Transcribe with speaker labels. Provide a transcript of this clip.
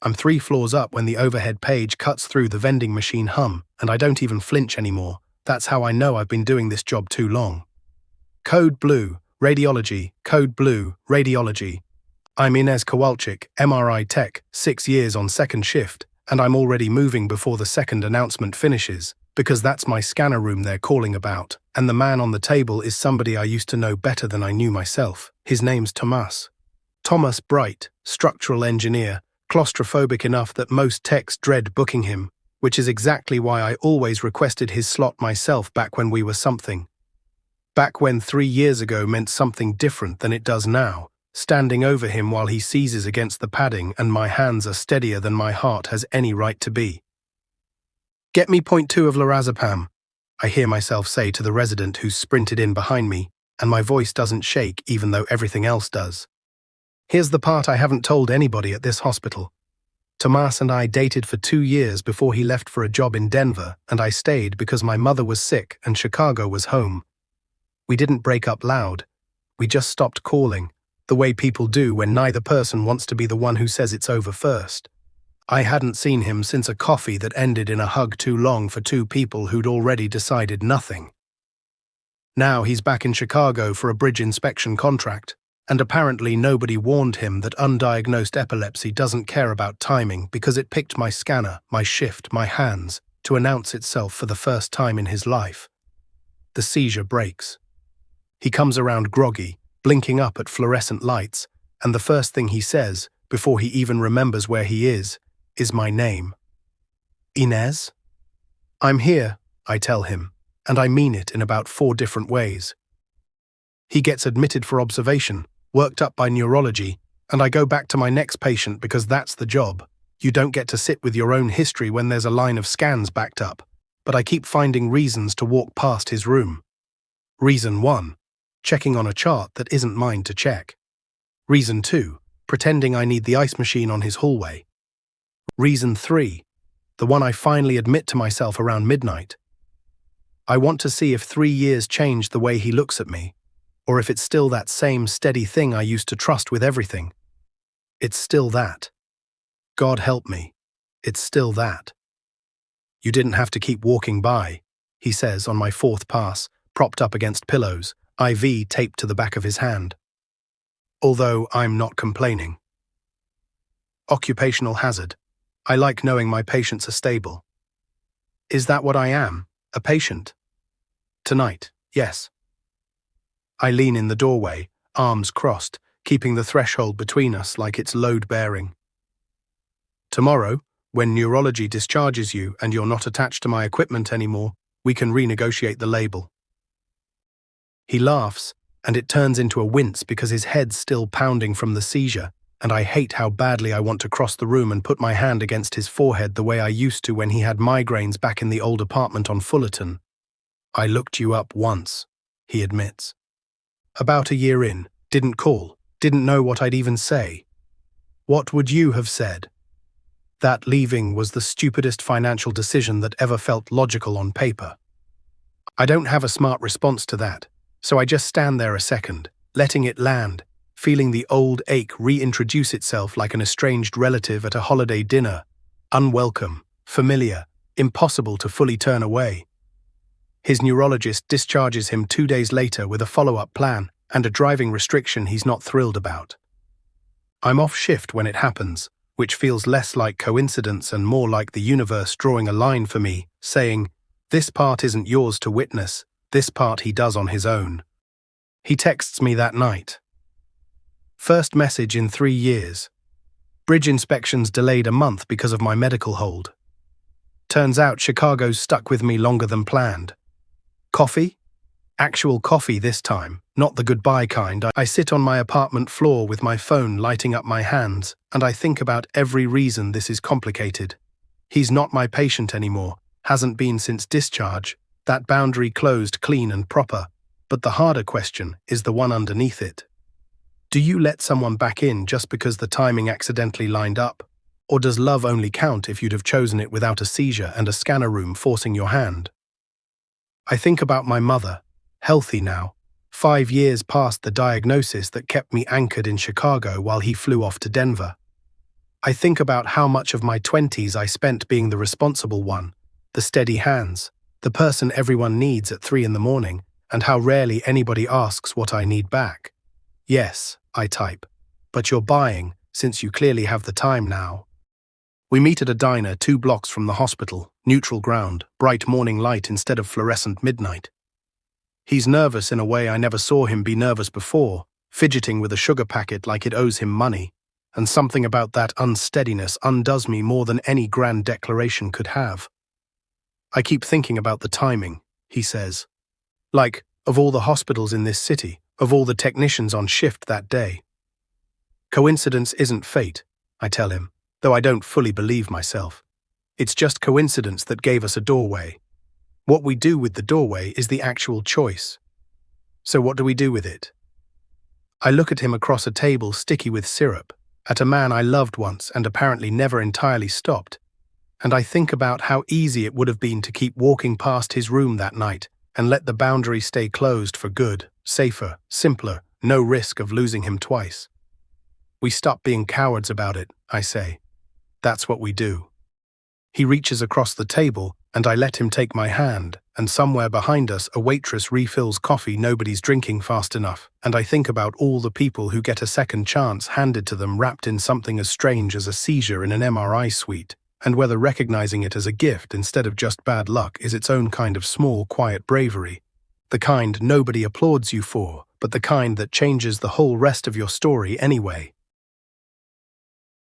Speaker 1: I'm 3 floors up when the overhead page cuts through the vending machine hum, and I don't even flinch anymore. That's how I know I've been doing this job too long. Code blue, radiology, code blue, radiology. I'm Ines Kowalczyk, MRI tech, 6 years on second shift, and I'm already moving before the second announcement finishes, because that's my scanner room they're calling about, and the man on the table is somebody I used to know better than I knew myself. His name's Tomas. Tomas Bright, structural engineer, claustrophobic enough that most techs dread booking him, which is exactly why I always requested his slot myself back when we were something. Back when 3 years ago meant something different than it does now, standing over him while he seizes against the padding and my hands are steadier than my heart has any right to be. "Get me .2 of lorazepam," I hear myself say to the resident who's sprinted in behind me, and my voice doesn't shake even though everything else does. Here's the part I haven't told anybody at this hospital. Tomas and I dated for 2 years before he left for a job in Denver, and I stayed because my mother was sick and Chicago was home. We didn't break up loud. We just stopped calling, the way people do when neither person wants to be the one who says it's over first. I hadn't seen him since a coffee that ended in a hug too long for 2 people who'd already decided nothing. Now he's back in Chicago for a bridge inspection contract, and apparently nobody warned him that undiagnosed epilepsy doesn't care about timing because it picked my scanner, my shift, my hands, to announce itself for the first time in his life. The seizure breaks. He comes around groggy, blinking up at fluorescent lights, and the first thing he says, before he even remembers where he is my name. "Ines?" "I'm here," I tell him, and I mean it in about 4 different ways. He gets admitted for observation, worked up by neurology, and I go back to my next patient because that's the job. You don't get to sit with your own history when there's a line of scans backed up, but I keep finding reasons to walk past his room. Reason 1, checking on a chart that isn't mine to check. Reason 2, pretending I need the ice machine on his hallway. Reason 3, the one I finally admit to myself around midnight. I want to see if 3 years changed the way he looks at me, or if it's still that same steady thing I used to trust with everything. It's still that. God help me, it's still that. "You didn't have to keep walking by," he says on my 4th pass, propped up against pillows, IV taped to the back of his hand. Although I'm not complaining. Occupational hazard. I like knowing my patients are stable. Is that what I am, a patient? Tonight, yes. I lean in the doorway, arms crossed, keeping the threshold between us like it's load-bearing. Tomorrow, when neurology discharges you and you're not attached to my equipment anymore, we can renegotiate the label. He laughs, and it turns into a wince because his head's still pounding from the seizure, and I hate how badly I want to cross the room and put my hand against his forehead the way I used to when he had migraines back in the old apartment on Fullerton. "I looked you up once," he admits. "About a year in, didn't call, didn't know what I'd even say. What would you have said?" That leaving was the stupidest financial decision that ever felt logical on paper. I don't have a smart response to that, so I just stand there a second, letting it land, feeling the old ache reintroduce itself like an estranged relative at a holiday dinner, unwelcome, familiar, impossible to fully turn away. His neurologist discharges him 2 days later with a follow-up plan and a driving restriction he's not thrilled about. I'm off shift when it happens, which feels less like coincidence and more like the universe drawing a line for me, saying, "This part isn't yours to witness, this part he does on his own." He texts me that night. First message in 3 years. Bridge inspections delayed a month because of my medical hold. Turns out Chicago's stuck with me longer than planned. Coffee? Actual coffee this time, not the goodbye kind. I sit on my apartment floor with my phone lighting up my hands, and I think about every reason this is complicated. He's not my patient anymore, hasn't been since discharge, that boundary closed clean and proper, but the harder question is the one underneath it. Do you let someone back in just because the timing accidentally lined up? Or does love only count if you'd have chosen it without a seizure and a scanner room forcing your hand? I think about my mother, healthy now, 5 years past the diagnosis that kept me anchored in Chicago while he flew off to Denver. I think about how much of my 20s I spent being the responsible one, the steady hands, the person everyone needs at 3 in the morning, and how rarely anybody asks what I need back. Yes, I type. But you're buying, since you clearly have the time now. We meet at a diner 2 blocks from the hospital, neutral ground, bright morning light instead of fluorescent midnight. He's nervous in a way I never saw him be nervous before, fidgeting with a sugar packet like it owes him money, and something about that unsteadiness undoes me more than any grand declaration could have. I keep thinking about the timing, he says. Like, of all the hospitals in this city, of all the technicians on shift that day. Coincidence isn't fate, I tell him, though I don't fully believe myself. It's just coincidence that gave us a doorway. What we do with the doorway is the actual choice. So what do we do with it? I look at him across a table sticky with syrup, at a man I loved once and apparently never entirely stopped, and I think about how easy it would have been to keep walking past his room that night and let the boundary stay closed for good, safer, simpler, no risk of losing him twice. We stop being cowards about it, I say. That's what we do. He reaches across the table, and I let him take my hand, and somewhere behind us a waitress refills coffee nobody's drinking fast enough, and I think about all the people who get a second chance handed to them wrapped in something as strange as a seizure in an MRI suite, and whether recognizing it as a gift instead of just bad luck is its own kind of small, quiet bravery, the kind nobody applauds you for, but the kind that changes the whole rest of your story anyway.